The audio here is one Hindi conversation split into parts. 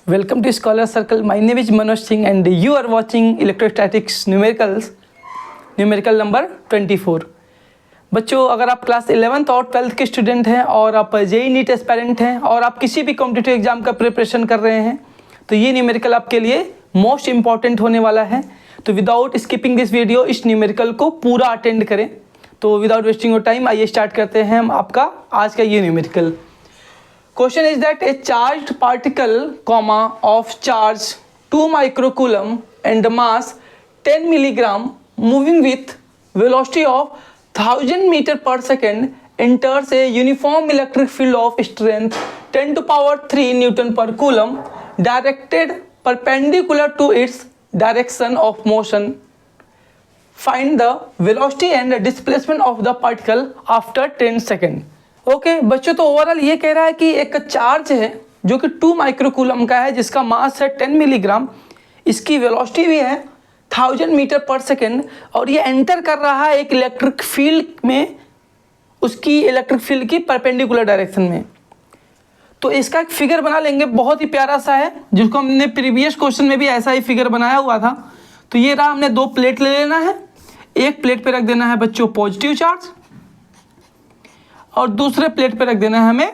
Welcome to Scholar Circle. My name is Manoj Singh and you are watching Electrostatics Numericals, numerical number 24। बच्चों, अगर आप क्लास 11th और 12th के स्टूडेंट हैं और आप जेईई नीट एस्पायरेंट हैं और आप किसी भी कॉम्पिटिटिव एग्जाम का प्रिपरेशन कर रहे हैं तो ये न्यूमेरिकल आपके लिए मोस्ट इंपॉर्टेंट होने वाला है। तो विदाउट स्किपिंग दिस वीडियो इस न्यूमेरिकल को पूरा अटेंड करें। तो विदाउट वेस्टिंग योर टाइम आइए स्टार्ट करते हैं हम आपका आज का ये numerical. Question is that a charged particle, of charge 2 microcoulomb and mass 10 milligram moving with velocity of 1000 meter per second enters a uniform electric field of strength 10 to power 3 Newton per coulomb directed perpendicular to its direction of motion. Find the velocity and displacement of the particle after 10 seconds. Okay बच्चों, तो ओवरऑल ये कह रहा है कि एक चार्ज है जो कि 2 माइक्रोकूलम का है, जिसका मास है 10 मिलीग्राम, इसकी वेलोसिटी भी है 1000 मीटर पर सेकेंड और ये एंटर कर रहा है एक इलेक्ट्रिक फील्ड में, उसकी इलेक्ट्रिक फील्ड की परपेंडिकुलर डायरेक्शन में। तो इसका एक फिगर बना लेंगे, बहुत ही प्यारा सा है, जिसको हमने प्रीवियस क्वेश्चन में भी ऐसा ही फिगर बनाया हुआ था। तो ये रहा, हमने 2 प्लेट ले लेना है, एक प्लेट पे रख देना है बच्चों पॉजिटिव चार्ज और दूसरे प्लेट पे रख देना है हमें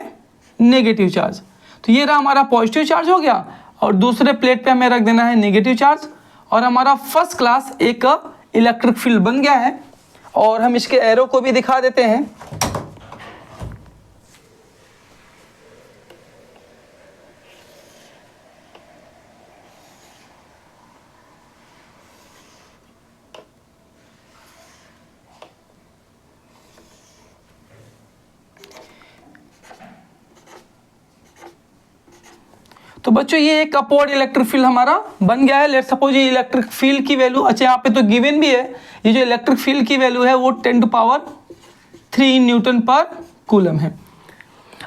नेगेटिव चार्ज। तो ये रहा हमारा पॉजिटिव चार्ज हो गया और दूसरे प्लेट पे हमें रख देना है नेगेटिव चार्ज और हमारा फर्स्ट क्लास एक इलेक्ट्रिक फील्ड बन गया है। और हम इसके एरो को भी दिखा देते हैं। तो बच्चों ये एक अपवर्ड इलेक्ट्रिक फील्ड हमारा बन गया है। लेट्स सपोज ये इलेक्ट्रिक फील्ड की वैल्यू, अच्छा यहाँ पे तो गिवन भी है, ये जो इलेक्ट्रिक फील्ड की वैल्यू है वो 10 टू पावर 3 न्यूटन पर कूलम है।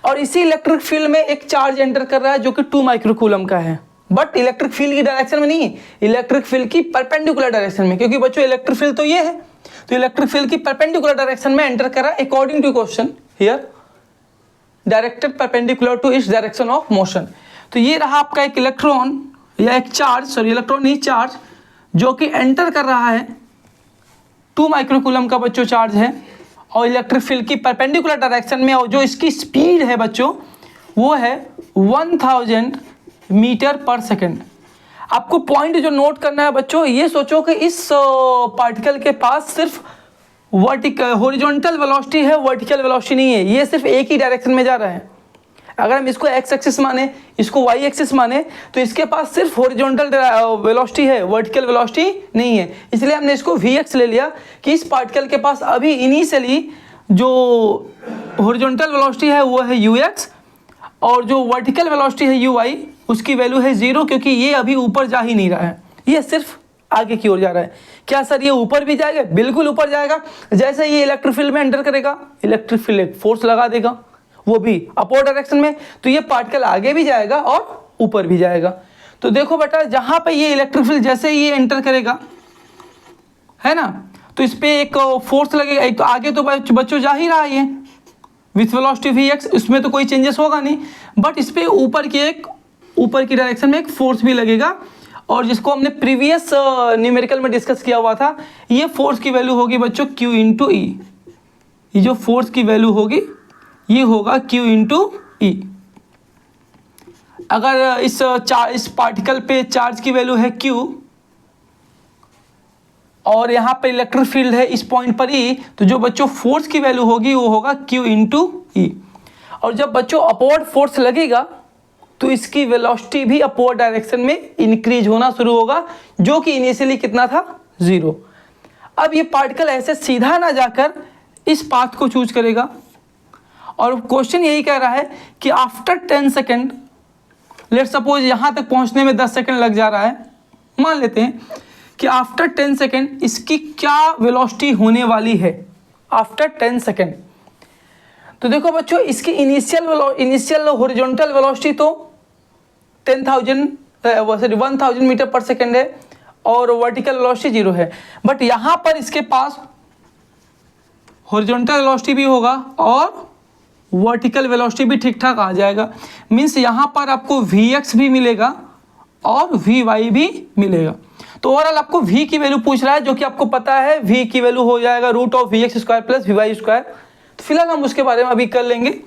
और इसी इलेक्ट्रिक फील्ड में एक चार्ज एंटर कर रहा है जो कि 2 माइक्रोकूलम का है, बट इलेक्ट्रिक फील्ड की डायरेक्शन में नहीं, इलेक्ट्रिक फील्ड की परपेंडिकुलर डायरेक्शन में, क्योंकि बच्चों इलेक्ट्रिक फील्ड तो ये है, तो इलेक्ट्रिक फील्ड की परपेंडिकुलर डायरेक्शन में एंटर कर रहा है according to question here directed perpendicular to its direction of motion. तो ये रहा आपका एक इलेक्ट्रॉन या एक चार्ज, सॉरी इलेक्ट्रॉन नहीं चार्ज, जो कि एंटर कर रहा है 2 माइक्रोकूलम का बच्चों चार्ज है और इलेक्ट्रिक फील्ड की परपेंडिकुलर डायरेक्शन में, और जो इसकी स्पीड है बच्चों वो है 1000 मीटर पर सेकेंड। आपको पॉइंट जो नोट करना है बच्चों, ये सोचो कि इस पार्टिकल के पास सिर्फ वर्टिकल हॉरिजॉन्टल वेलोसिटी है, वर्टिकल वेलोसिटी नहीं है, ये सिर्फ एक ही डायरेक्शन में जा रहा है। अगर हम इसको एक्स एक्सिस माने, इसको वाई एक्सिस माने, तो इसके पास सिर्फ हॉरिजॉन्टल वेलोसिटी है, वर्टिकल वेलोसिटी नहीं है। इसलिए हमने इसको वी एक्स ले लिया कि इस पार्टिकल के पास अभी इनिशियली जो हॉरिजॉन्टल वेलोसिटी है वो है यू एक्स और जो वर्टिकल वेलोसिटी है यू वाई, उसकी वैल्यू है 0, क्योंकि ये अभी ऊपर जा ही नहीं रहा है, ये सिर्फ आगे की ओर जा रहा है। क्या सर ये ऊपर भी जाएगा? बिल्कुल ऊपर जाएगा। जैसे ये इलेक्ट्रिक फील्ड में एंटर करेगा, इलेक्ट्रिक फील्ड एक फोर्स लगा देगा, वो भी अपवर्ड डायरेक्शन में, तो ये पार्टिकल आगे भी जाएगा और ऊपर भी जाएगा। तो देखो बेटा, जहां पे ये इलेक्ट्रिक फील्ड जैसे ये एंटर करेगा, है ना, तो इस पे एक फोर्स लगेगा। एक तो आगे तो बच्चों जा ही रहा है ये विथ वेलोसिटी वी एक्स, इसमें तो कोई चेंजेस होगा नहीं, बट इस पे ऊपर की डायरेक्शन में एक फोर्स भी लगेगा, और जिसको हमने प्रीवियस न्यूमेरिकल में डिस्कस किया हुआ था। ये फोर्स की वैल्यू होगी बच्चों Q इंटू ई। ये जो फोर्स की वैल्यू होगी ये होगा Q इंटू ई। अगर इस पार्टिकल पे चार्ज की वैल्यू है Q और यहाँ पे इलेक्ट्रिक फील्ड है इस पॉइंट पर E, तो जो बच्चों फोर्स की वैल्यू होगी वो होगा Q इंटू ई। और जब बच्चों अपवर्ड फोर्स लगेगा तो इसकी वेलोसिटी भी अपवर्ड डायरेक्शन में इंक्रीज होना शुरू होगा, जो कि इनिशियली कितना था 0। अब ये पार्टिकल ऐसे सीधा ना जाकर इस पाथ को चूज करेगा, और क्वेश्चन यही कह रहा है कि आफ्टर 10 सेकेंड, लेट सपोज यहाँ तक पहुँचने में 10 सेकेंड लग जा रहा है, मान लेते हैं कि आफ्टर 10 सेकेंड इसकी क्या वेलोसिटी होने वाली है आफ्टर 10 सेकेंड। तो देखो बच्चों, इसकी इनिशियल हॉरिजॉन्टल वेलोसिटी तो 1000 मीटर पर सेकेंड है और वर्टिकल वेलोसिटी 0 है, बट यहाँ पर इसके पास हॉरिजॉन्टल वेलोसिटी भी होगा और वर्टिकल वेलोसिटी भी ठीक ठाक आ जाएगा। मीन्स यहाँ पर आपको Vx भी मिलेगा और वी वाई भी मिलेगा। तो ओवरऑल आपको v की वैल्यू पूछ रहा है, जो कि आपको पता है v की वैल्यू हो जाएगा root of V X square plus V Y square. तो फिलहाल हम उसके बारे में अभी कर लेंगे।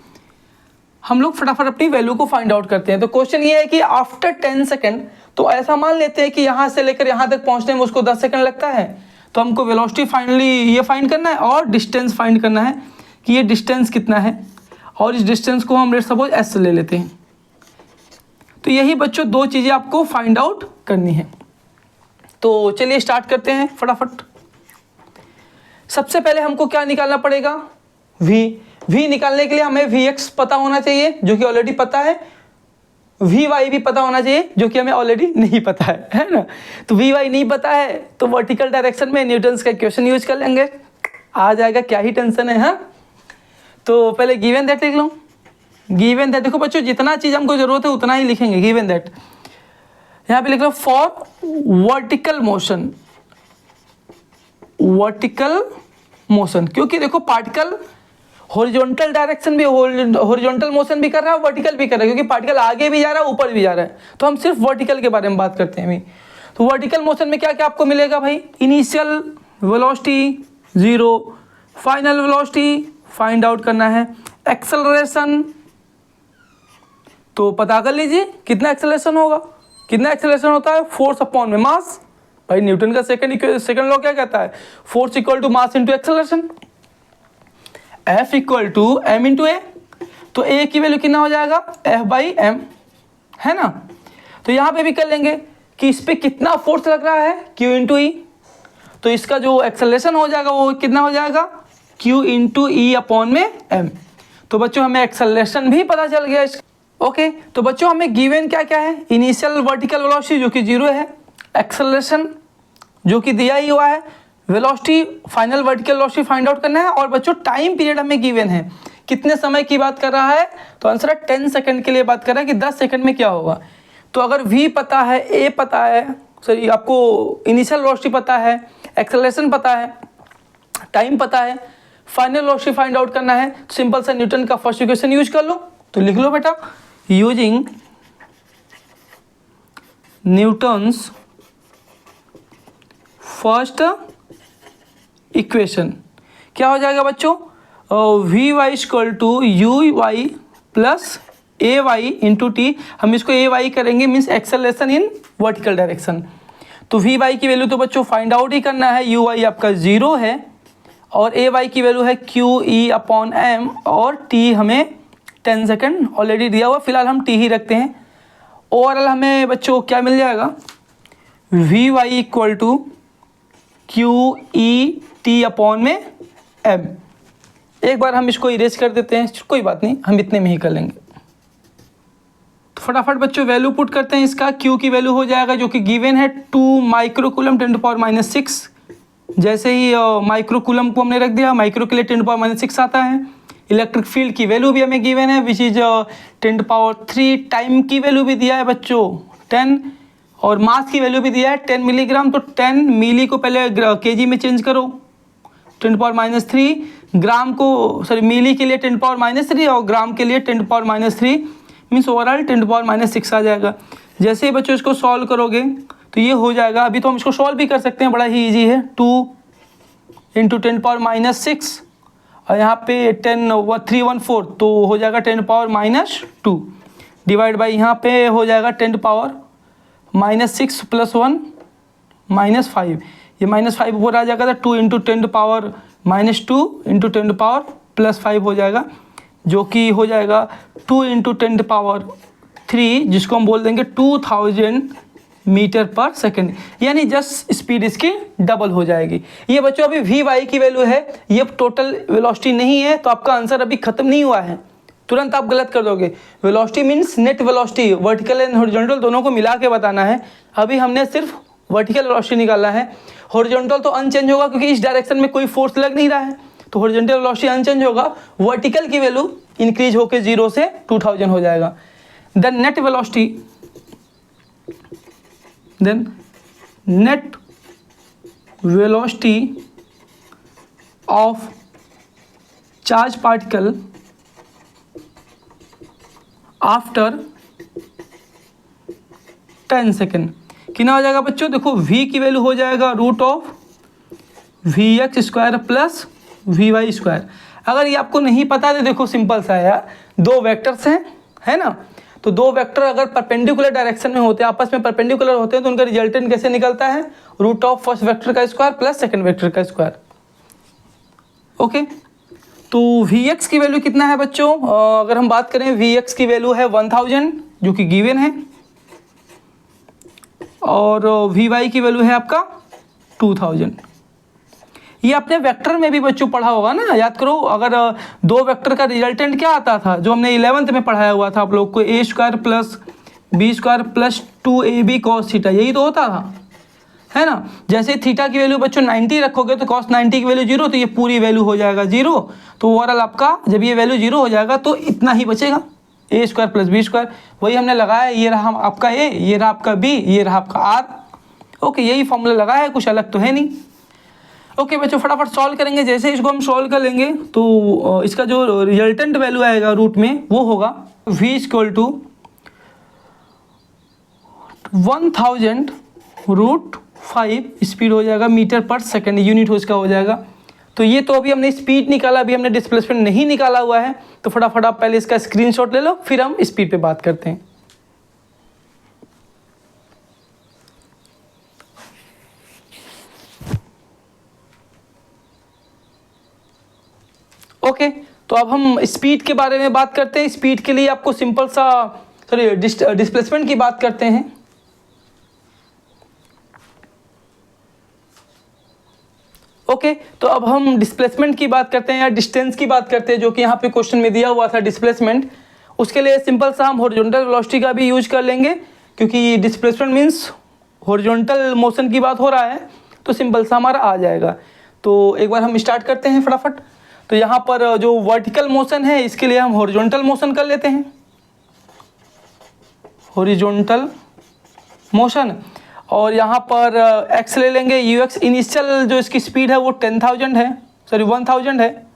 हम लोग फटाफट अपनी वैल्यू को फाइंड आउट करते हैं। तो क्वेश्चन ये है कि आफ्टर 10 सेकेंड, तो ऐसा मान लेते हैं कि यहाँ से लेकर यहाँ तक पहुँचने में उसको 10 सेकेंड लगता है। तो हमको वेलोसिटी फाइनली ये फाइंड करना है और डिस्टेंस फाइंड करना है कि ये डिस्टेंस कितना है, और इस डिस्टेंस को हम लेट सपोज एस ले लेते हैं। तो यही बच्चों दो चीज़ें आपको फाइंड आउट करनी है। तो चलिए स्टार्ट करते हैं फटाफट। सबसे पहले हमको क्या निकालना पड़ेगा, v निकालने के लिए हमें vx पता होना चाहिए, जो कि ऑलरेडी पता है। vy भी पता होना चाहिए, जो कि हमें ऑलरेडी नहीं पता है ना। तो vy नहीं पता है तो वर्टिकल डायरेक्शन में न्यूटन्स का इक्वेशन यूज कर लेंगे, आ जाएगा, क्या ही टेंशन है। हाँ, तो पहले गिवन दैट लिख लो। गिवन दैट, देखो बच्चों जितना चीज़ हमको जरूरत है उतना ही लिखेंगे। गिवन दैट यहाँ पे लिख लो for vertical motion, vertical motion, क्योंकि देखो पार्टिकल हॉरिजॉन्टल डायरेक्शन भी, हॉरिजॉन्टल मोशन भी कर रहा है, वर्टिकल भी कर रहा है, क्योंकि पार्टिकल आगे भी जा रहा है ऊपर भी जा रहा है। तो हम सिर्फ वर्टिकल के बारे में बात करते हैं अभी। तो वर्टिकल मोशन में क्या क्या आपको मिलेगा भाई, initial velocity 0, final velocity find out करना है, एक्सेलरेशन तो पता कर लीजिए कितना एक्सेलरेशन होगा। कितना एक्सेलरेशन होता है, फोर्स अपॉन में मास। भाई न्यूटन का सेकंड लॉ क्या कहता है, force equal to mass into acceleration, F equal to M into A. तो ए की वैल्यू कितना हो जाएगा, F बाई एम, है ना। तो यहाँ पे भी कर लेंगे कि इस पे कितना फोर्स लग रहा है, Q इंटू ई। तो इसका जो एक्सेलरेशन हो जाएगा वो कितना हो जाएगा, Q इंटू ई अपॉन में m। तो बच्चों हमें एक्सेलरेशन भी पता चल गया इसका। ओके, तो बच्चों हमें गिवन क्या क्या है, इनिशियल वर्टिकल वेलोसिटी जो कि 0 है, एक्सेलरेशन जो कि दिया ही हुआ है, velocity final vertical velocity find out करना है, और बच्चों टाइम पीरियड हमें गिवन है, कितने समय की बात कर रहा है, तो आंसर है 10 सेकंड के लिए बात कर रहा है कि 10 सेकंड में क्या होगा। तो अगर v पता है, a पता है, सॉरी आपको इनिशियल वेलोसिटी पता है, एक्सेलरेशन पता है, टाइम पता है, फाइनल वेलोसिटी फाइंड आउट करना है, सिंपल सा न्यूटन का फर्स्ट इक्वेशन यूज कर लो। तो लिख लो बेटा, यूजिंग न्यूटन्स फर्स्ट इक्वेशन क्या हो जाएगा बच्चों, V Y equal to U Y plus A Y into T. हम इसको ए वाई करेंगे, means acceleration in vertical direction. तो वी वाई की वैल्यू तो बच्चों फाइंड आउट ही करना है, यू वाई आपका 0 है, और ए वाई की वैल्यू है क्यू ई अपॉन एम, और टी हमें 10 सेकेंड ऑलरेडी दिया हुआ, फिलहाल हम टी ही रखते हैं। ओवरऑल हमें बच्चों क्या मिल जाएगा, V Y equal to Q E T upon में एम। एक बार हम इसको इरेज कर देते हैं, कोई बात नहीं, हम इतने में ही कर लेंगे। तो फटाफट बच्चों वैल्यू पुट करते हैं इसका। क्यू की वैल्यू हो जाएगा जो कि गिवन है 2 माइक्रोकूलम 10⁻⁻⁶। जैसे ही माइक्रोकूलम को हमने रख दिया, माइक्रो के लिए 10⁻⁶ आता है। इलेक्ट्रिक फील्ड की वैल्यू भी हमें गिवन है विच इज 10⁻3। टाइम की वैल्यू भी दिया है बच्चों 10, और मास की वैल्यू भी दिया है 10 मिलीग्राम। तो 10 मिली को पहले केजी में चेंज करो, 10⁻3 ग्राम को, सॉरी मिली के लिए 10⁻3 और ग्राम के लिए 10⁻3, मीन्स ओवरऑल 10⁻6 आ जाएगा। जैसे ही बच्चों इसको सॉल्व करोगे तो ये हो जाएगा। अभी तो हम इसको सॉल्व भी कर सकते हैं, बड़ा ही ईजी है। 2 इंटू 10⁻6 और यहाँ पे 314 तो हो जाएगा 10⁻2 डिवाइड बाई यहाँ पे हो जाएगा 10⁻6 प्लस 1 -5। ये -5 ऊपर आ जाएगा, तो 2 इंटू 10⁻2 इंटू 10⁻+5 हो जाएगा, जो कि हो जाएगा 2 इंटू 10⁻3, जिसको हम बोल देंगे 2000 मीटर पर सेकेंड, यानी जस्ट स्पीड इसकी डबल हो जाएगी। ये बच्चों अभी वी वाई की वैल्यू है, ये टोटल वेलोसिटी नहीं है, तो आपका आंसर अभी खत्म नहीं हुआ है, तुरंत आप गलत कर दोगे। Velocity means net velocity, vertical and horizontal दोनों को मिला के बताना है। अभी हमने सिर्फ वर्टिकल वेलोसिटी निकाला है, हॉरिजॉन्टल तो अनचेंज होगा क्योंकि इस डायरेक्शन में कोई फोर्स लग नहीं रहा है, तो हॉरिजॉन्टल वेलोसिटी अनचेंज होगा। वर्टिकल की वैल्यू इंक्रीज होकर 0 से 2000 हो जाएगा। Then net velocity, then net velocity of charge particle after 10 second. कितना हो जाएगा बच्चों, देखो v की वैल्यू हो जाएगा √(vx² प्लस vy²। अगर ये आपको नहीं पता तो देखो सिंपल सा है यार, दो वेक्टर्स हैं, है ना, तो दो वेक्टर अगर परपेंडिकुलर डायरेक्शन में होते हैं, आपस में परपेंडिकुलर होते हैं, तो उनका रिजल्टेंट कैसे निकलता है, √(फर्स्ट वेक्टर का स्क्वायर प्लस सेकंड वेक्टर का स्क्वायर। ओके, तो Vx की वैल्यू कितना है बच्चों, अगर हम बात करें Vx की वैल्यू है 1000 जो कि गिवन है, और Vy की वैल्यू है आपका 2000। ये आपने वेक्टर में भी बच्चों पढ़ा होगा ना, याद करो, अगर दो वेक्टर का रिजल्टेंट क्या आता था, जो हमने 11th में पढ़ाया हुआ था आप लोग को, a² plus b² plus 2ab cos theta, यही तो होता था, है ना। जैसे थीटा की वैल्यू बच्चों 90 रखोगे तो cos 90 की वैल्यू 0, तो ये पूरी वैल्यू हो जाएगा 0। तो ओवरऑल आपका जब ये वैल्यू 0 हो जाएगा तो इतना ही बचेगा, a² प्लस b², वही हमने लगाया, ये रहा आपका a, ये रहा आपका b, ये रहा आपका r। ओके, यही फॉर्मूला लगाया है, कुछ अलग तो है नहीं। ओके बच्चों, फटाफट सॉल्व करेंगे। जैसे इसको हम सॉल्व कर लेंगे तो इसका जो रिजल्टेंट वैल्यू आएगा रूट में वो होगा v = 1000√5 स्पीड हो जाएगा मीटर पर सेकेंड, यूनिट हो इसका हो जाएगा। तो ये तो अभी हमने स्पीड निकाला, अभी हमने डिस्प्लेसमेंट नहीं निकाला हुआ है, तो फटाफट आप पहले इसका स्क्रीनशॉट ले लो, फिर हम स्पीड पे बात करते हैं। ओके, तो अब हम स्पीड के बारे में बात करते हैं। स्पीड के लिए आपको सिंपल सा डिस्प्लेसमेंट की बात करते हैं। ओके, तो अब हम डिस्प्लेसमेंट की बात करते हैं या डिस्टेंस की बात करते हैं, जो कि यहाँ पे क्वेश्चन में दिया हुआ था डिस्प्लेसमेंट। उसके लिए सिंपल सा हम हॉरिजॉन्टल वेलोसिटी का भी यूज कर लेंगे, क्योंकि डिस्प्लेसमेंट मीन्स हॉरिजॉन्टल मोशन की बात हो रहा है, तो सिंपल सा हमारा आ जाएगा। तो एक बार हम स्टार्ट करते हैं फटाफट। तो यहाँ पर जो वर्टिकल मोशन है इसके लिए हम हॉरिजॉन्टल मोशन कर लेते हैं, हॉरिजॉन्टल मोशन, और यहाँ पर x ले लेंगे ux। इनिशियल जो इसकी स्पीड है वो 10,000 है, सॉरी 1000 है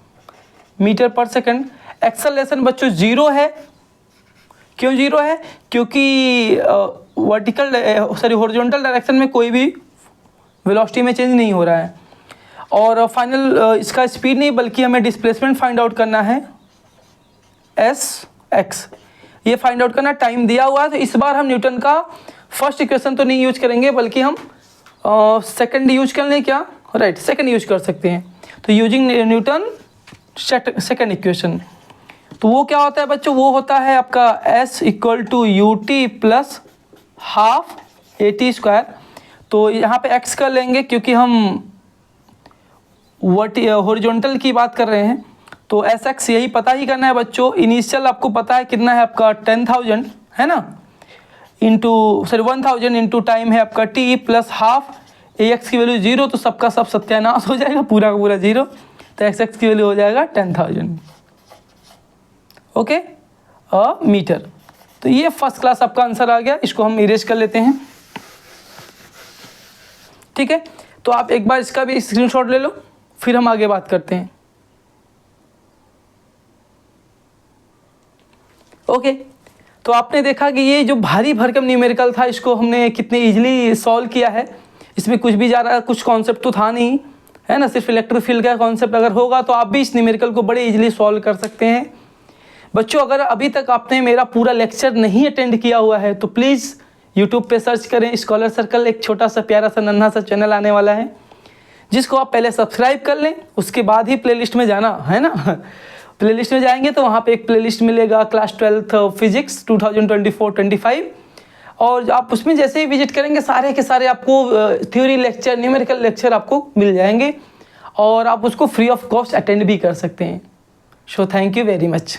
मीटर पर सेकंड। एक्सेलरेशन बच्चों 0 है, क्यों 0 है, क्योंकि हॉरिजॉन्टल डायरेक्शन में कोई भी वेलोसिटी में चेंज नहीं हो रहा है। और फाइनल इसका स्पीड नहीं बल्कि हमें डिस्प्लेसमेंट फाइंड आउट करना है, sx, ये फाइंड आउट करना, टाइम दिया हुआ है। तो इस बार हम न्यूटन का फर्स्ट इक्वेशन तो नहीं यूज करेंगे, बल्कि हम सेकंड यूज कर लें, क्या राइट, सेकंड यूज कर सकते हैं। तो यूजिंग न्यूटन सेकंड इक्वेशन, तो वो क्या होता है बच्चों, वो होता है आपका s = ut plus half at²। तो यहाँ पे x कर लेंगे क्योंकि हम हॉरिजॉन्टल की बात कर रहे हैं, तो sx यही पता ही करना है बच्चों। इनिशियल आपको पता है कितना है आपका 10,000 है ना, 1000 इंटू टाइम है आपका t प्लस हाफ, ax की वैल्यू 0, तो सबका सब सत्यानाश हो जाएगा, पूरा का पूरा 0, तो xx की वैल्यू हो जाएगा 10,000। Okay, meter. तो ये फर्स्ट क्लास आपका आंसर आ गया, इसको हम इरेज कर लेते हैं। ठीक है, तो आप एक बार इसका भी स्क्रीनशॉट ले लो, फिर हम आगे बात करते हैं। ओके, तो आपने देखा कि ये जो भारी भरकम न्यूमेरिकल था, इसको हमने कितने इजीली सॉल्व किया है। इसमें कुछ भी ज़्यादा कुछ कॉन्सेप्ट तो था नहीं, है ना, सिर्फ इलेक्ट्रिक फील्ड का कॉन्सेप्ट अगर होगा तो आप भी इस न्यूमेरिकल को बड़े इजीली सॉल्व कर सकते हैं। बच्चों, अगर अभी तक आपने मेरा पूरा लेक्चर नहीं अटेंड किया हुआ है तो प्लीज़ यूट्यूब पे सर्च करें स्कॉलर सर्कल, एक छोटा सा प्यारा सा नन्हा सा चैनल आने वाला है, जिसको आप पहले सब्सक्राइब कर लें, उसके बाद ही प्लेलिस्ट में जाना, है ना। प्लेलिस्ट में जाएंगे तो वहाँ पे एक प्लेलिस्ट मिलेगा क्लास 12th फिजिक्स 2024-25, और आप उसमें जैसे ही विजिट करेंगे सारे के सारे आपको थ्योरी लेक्चर, न्यूमेरिकल लेक्चर आपको मिल जाएंगे, और आप उसको फ्री ऑफ कॉस्ट अटेंड भी कर सकते हैं। So thank you very much.